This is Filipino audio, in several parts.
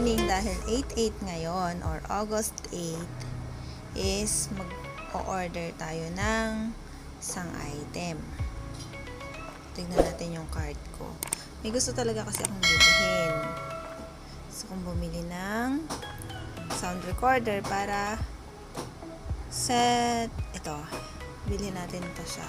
meaning dahil 8/8 ngayon or August 8 is mag-o-order tayo ng isang item. Tignan natin yung card ko. May gusto talaga kasi akong bilhin. So, kung bumili ng sound recorder para set, ito, bilhin natin ito siya.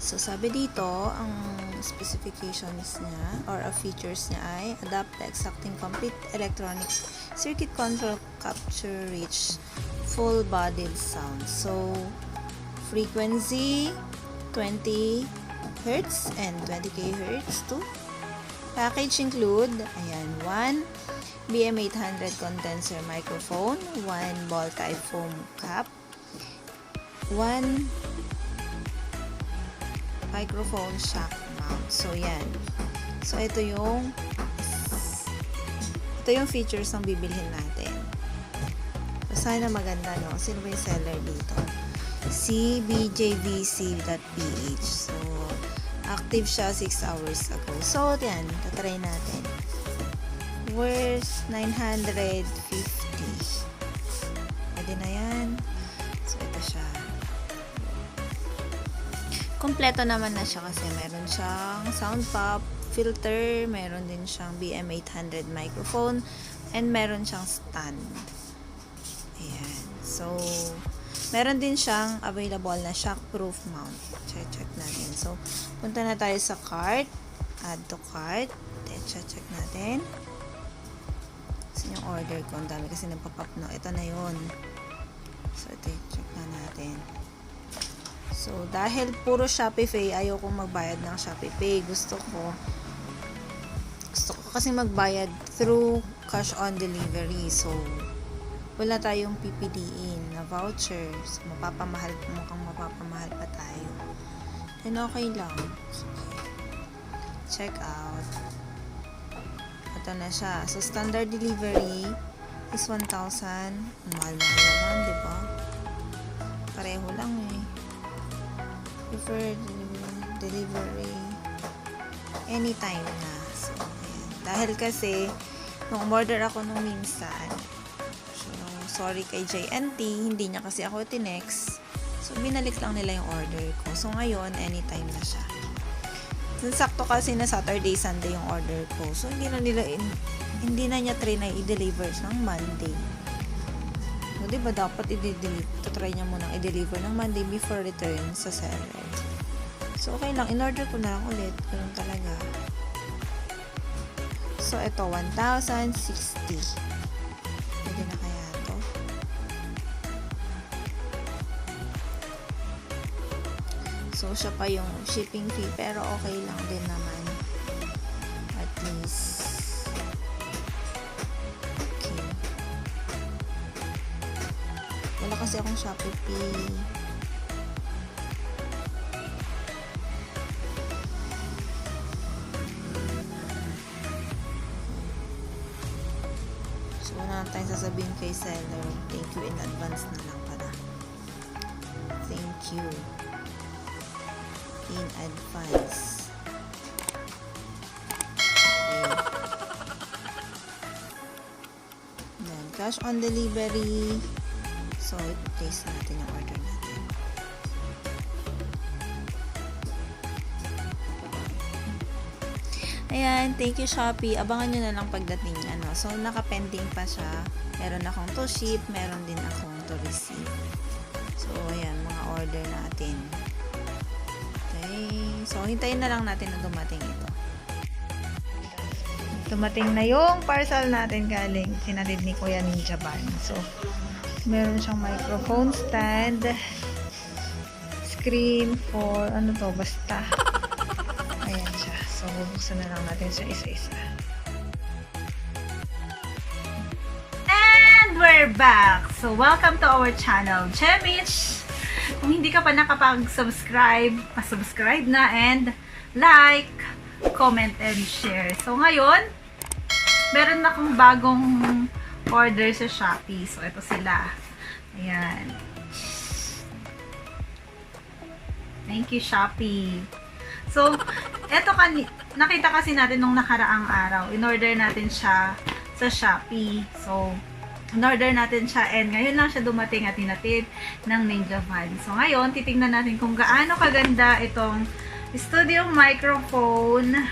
So, sabi dito, ang specifications niya or features niya ay adapt the exacting complete electronic circuit control capture rich full-bodied sound. So, frequency 20 Hz and 20 kHz too. Package include, ayan, 1 BM800 Condenser microphone, 1 ball type foam cap, 1 microphone shock mount. So, yan. So, ito yung features ng bibilhin natin. So, sana maganda, no? Sino ba yung seller dito? Si BJVC.ph. So, active siya 6 hours ago. So, yan. Tatry natin. Worth 950. Pwede na yan. So, ito siya. Kompleto naman na siya kasi meron siyang sound pop, filter, meron din siyang BM800 microphone, and meron siyang stand. Ayan. So, meron din siyang available na shockproof mount. Check natin. So, punta na tayo sa cart. Add to cart. Check natin. So, yung order ko. Ang dami kasi nagpa-pop na. Ito na yun. So, ito, check na natin. So, dahil puro Shopee Pay, ayaw kong magbayad ng Shopee Pay. Gusto ko kasi magbayad through cash on delivery. So, wala tayong PPD-in na voucher. So, mukhang mapapamahal pa tayo. And okay lang. Okay. Check out. Ito na siya. So, standard delivery is 1,000. Mahal-mahal naman, diba? Pareho lang eh. Prefer delivery anytime na. So, ayan. Dahil kasi nung order ako nung minsan, so, sorry kay JNT, hindi niya kasi ako tinext. So, binalik lang nila yung order ko. So, ngayon, anytime na siya. So, sakto kasi na Saturday, Sunday yung order ko. So, hindi na niya try na i-deliver ng Monday. So, diba dapat try niya munang i-deliver ng Monday before return sa seller. So, okay lang. In-order ko na lang ulit. Ganun talaga. So, ito, 1,060. Pwede na kaya ito? So, siya pa yung shipping fee. Pero, okay lang din naman. At least. Wala kasi akong Shopee Pay. So, wala na tayong sasabihin kay seller. Thank you in advance na lang pala. Thank you. In advance. Okay. Then, cash on delivery. So, i-place natin yung order natin. Ayan, thank you Shopee. Abangan nyo na lang pagdating niya, no? So, naka-pending pa siya. Meron akong to ship, meron din akong to receive. So, ayan, mga order natin. Okay. So, hintayin na lang natin na dumating ito. Dumating na yung parcel natin galing sinatid ni Kuya Ninja Ban. So, meron siyang microphone stand, screen for, ano to, basta. Ayan siya. So, bubuksan na lang natin siya isa-isa. And we're back! So, welcome to our channel, Mich. Kung hindi ka pa nakapag-subscribe, pa-subscribe na and like, comment, and share. So, ngayon, meron na akong bagong order sa Shopee. So, ito sila. Ayan. Thank you, Shopee. So, ito nakita kasi natin nung nakaraang araw. In-order natin siya sa Shoppee. So, in-order natin siya and ngayon lang siya dumating at hinatid ng Ninja Van. So, ngayon, titingnan natin kung gaano kaganda itong studio microphone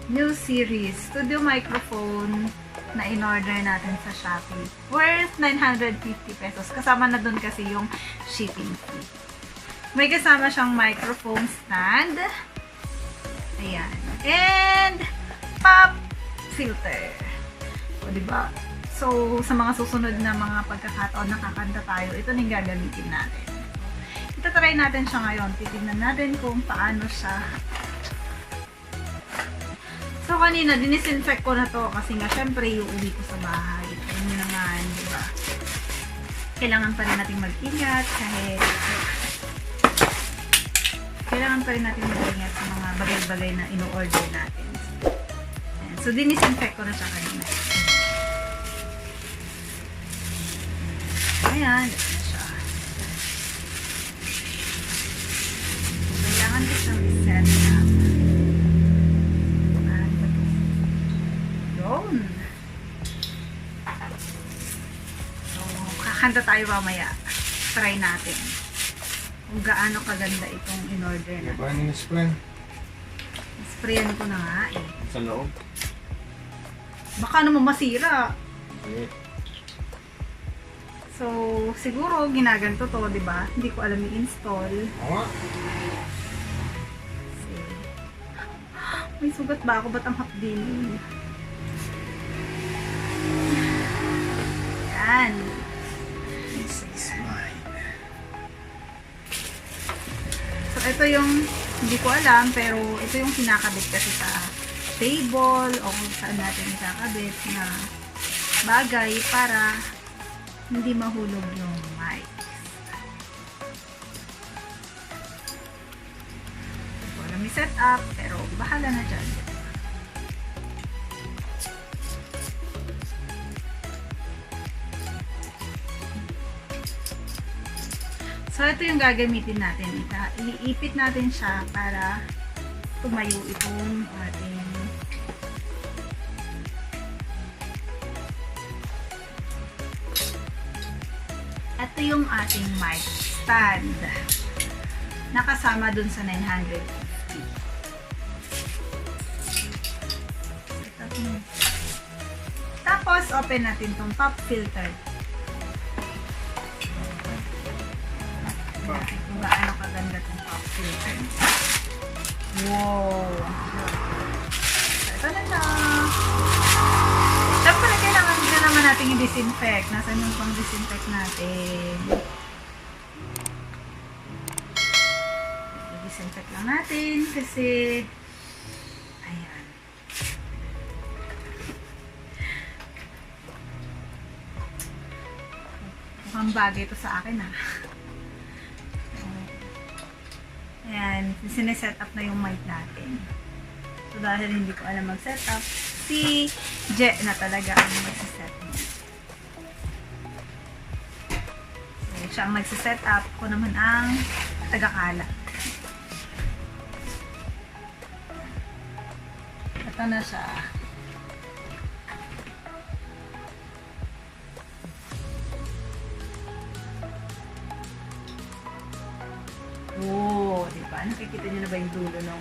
new series. Studio microphone na in-order natin sa Shoppee. Worth 950 pesos. Kasama na dun kasi yung shipping fee. May kasama siyang microphone stand. Ayan. And pop filter. O, diba? So, sa mga susunod na mga pagkakataon na kakanta tayo, ito na yung gagamitin natin. Itatry natin siya ngayon. Titignan natin kung paano siya. So, kanina, dinisinfect ko na to kasi nga, syempre, uuwi ko sa bahay. Ayun naman, diba? Kailangan pa rin natin mag-ingat kahit kailangan pa rin natin mag-ingat sa mga bagay-bagay na ino-order natin. Ayan. So, dinisinfect ko na siya kanina. Ayan, ito na siya. Kailangan ko siyang i-set up. Yun. So, kakanta tayo mamaya. Try natin. Kung gaano kaganda itong in-order na. Paano ni-spray? Sprayan ko na nga eh. Sa loob? Baka naman masira. Okay. So, siguro ginaganto to, di ba? Hindi ko alam i-install. Oo. May sugat ba ako? Ba't ang hapdin? Yan. This is mine. So, ito yung, hindi ko alam, pero ito yung kinakabit kasi sa table o kung saan natin ikakabit na bagay para hindi mahulog yung mic. Hindi ko alam i-set up, pero bahala na dyan. So, ito yung gagamitin natin. Iipit natin siya para tumayo itong ating ito yung ating mic stand. Nakasama dun sa 950. Tapos, open natin tong pop filter. Kung gaano kaganda itong pop filter. Wow! So, ito na siya. Siyempre, kailangan na naman natin i-disinfect. Nasaan yung pang-disinfect natin? I-disinfect lang natin kasi ayan. Mukhang bagay ito sa akin ha. Ayan, sineset up na yung mic natin. So, dahil hindi ko alam mag-set up, si Je na talaga ang mag-set up. So, siya ang mag-set up. Ko naman ang taga-kalat. Ito na siya. Oh, diba? Nakikita niyo na ba yung dulo ng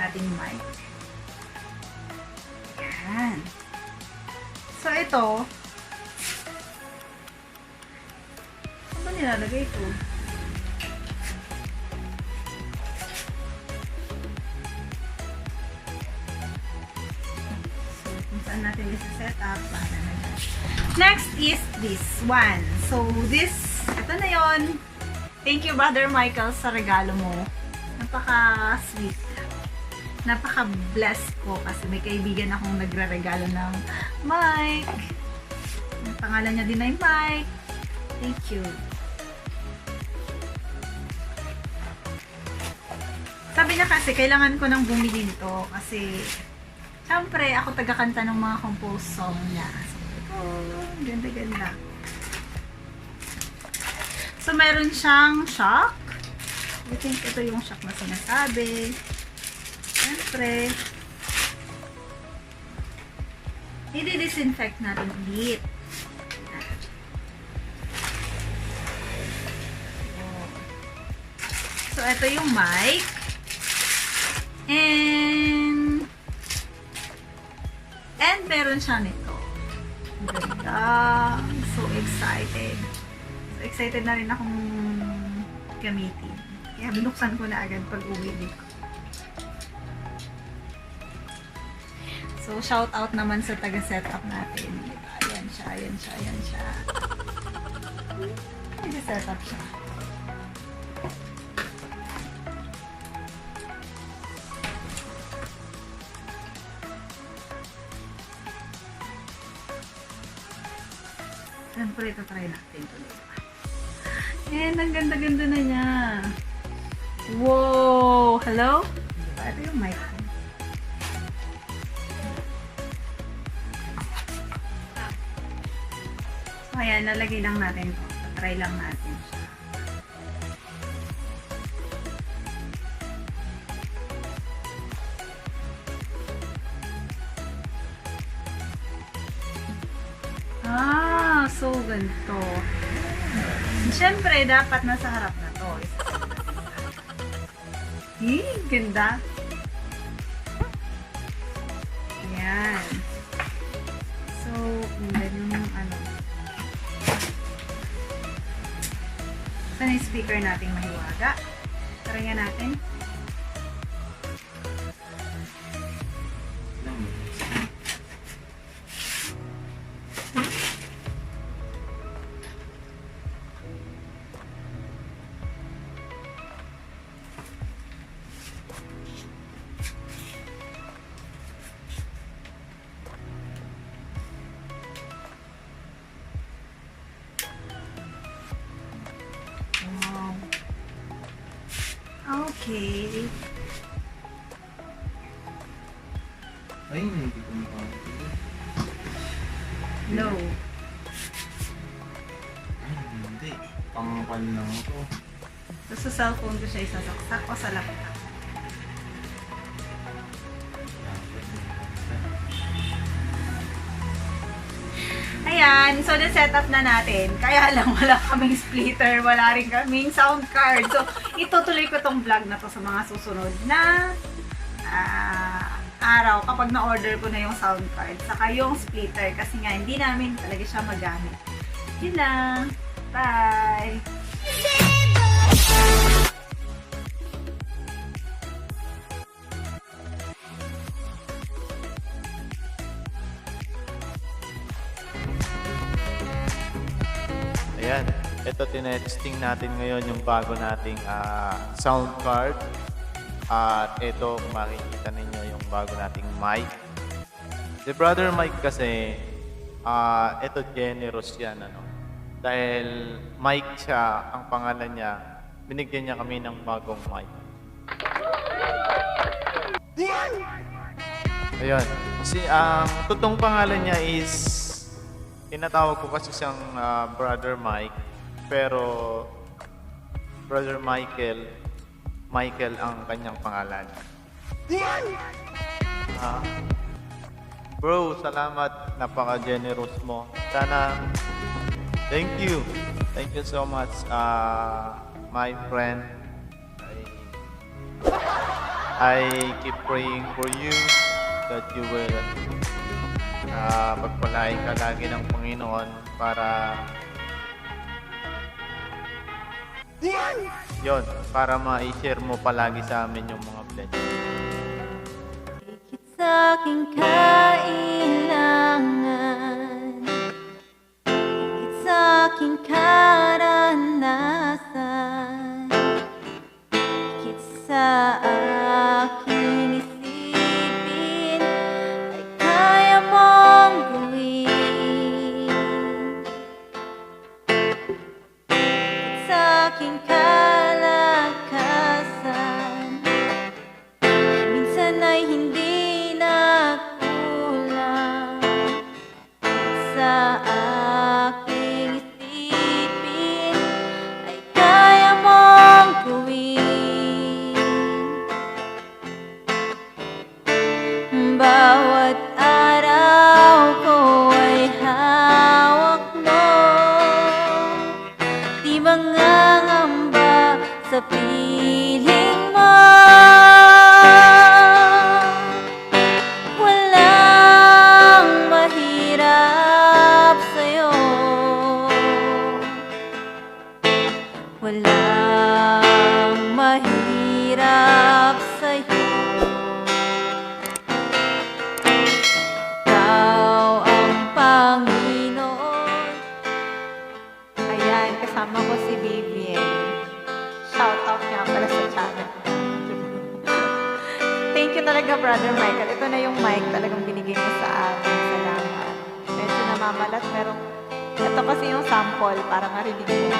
ating mic? Yan. So, ito. Saan ba nilalagay ito? So, kung saan natin isa-set up, para na yan. Next is this one. So, this, ito na yon. Thank you, Brother Michael, sa regalo mo. Napaka-sweet. Napaka-blessed ko kasi may kaibigan akong nagre-regalo ng mic. Ang pangalan niya din ay Mike. Thank you. Sabi niya kasi, kailangan ko nang bumili nito kasi syempre, ako taga-kanta ng mga composed song niya. So, ganda-ganda. So, meron siyang shock. I think ito yung shock na sinasabi. Siyempre, i-disinfect natin ulit. So, ito yung mic. And meron siya nito. Ang ganda. So excited. So excited na rin akong gamitin. Kaya binuksan ko na agad pag uwi dito. So, shout out naman sa taga-setup natin. Diba? Ayan siya, ayan siya, ayan siya. Taga-setup siya. Siyempre, ito try natin ito. And, ang ganda-ganda na niya. Wow! Hello? Diba? Ito yung mic ko. So, ayan, lalagay lang natin ito. Try lang natin siya. So ganito. Siyempre, dapat nasa harap na to. Ganda. Ayan. So, ganyan yung ano. Saan yung speaker natin mahiwaga? Tara nga natin. Okay. Ay, hindi ko makakita. Low. Ay, hindi. Pangkal lang ako. So, sa cellphone ko siya isasaksak o sa laptop. Ayan, so na-setup na natin. Kaya lang wala kaming splitter, wala rin kaming sound card. So, itutuloy ko tong vlog na to sa mga susunod na araw kapag na-order ko na yung sound card. Saka yung splitter kasi nga hindi namin talaga siya magamit. Yun lang. Bye! Ayan, ito tinetesting natin ngayon yung bago nating sound card. At ito, makikita ninyo yung bago nating mic. Si Brother Mike kasi, ito generous yan. Dahil mic siya, ang pangalan niya, binigyan niya kami ng bagong mic. Ayun, ang totoong pangalan niya is, tinatawag ko kasi siyang Brother Mike, pero Brother Michael ang kanyang pangalan. Bro, salamat, napaka-generous mo. Sana, thank you so much, my friend. I keep praying for you that you will pagpalain ka lagi ng Panginoon para para ma-share mo palagi sa amin yung mga blessings. Higit sa aking kailangan, higit sa aking karanasan, higit sa aking isipin, ay kaya mong gawin. Higit sa aking kalakasan, minsan ay hindi na kulang. Sa aking isipin, ay kaya mong gawin. Bawat araw ko ay hawak mo, di mangangamba sa piling mo. Walang mahirap sa'yo, walang mahirap sa'yo. Ikaw ang Panginoon. Ayan, kasama ko si Vivian. Shoutout nga pala sa channel. Thank you talaga, Brother Michael. Ito na yung mic talagang binigay mo sa amin. Salamat. Medyo namamalat, pero ito kasi yung sample para marinig mo.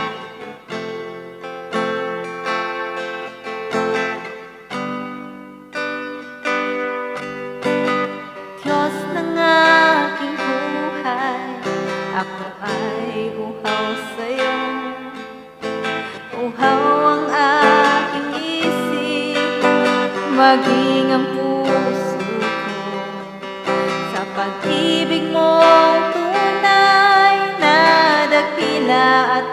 Diyos ng aking buhay, ako ay uhaw sa'yo. Uhaw ang aking isip, maging ang puso ko, sa pag-ibig mong tunay na dakila at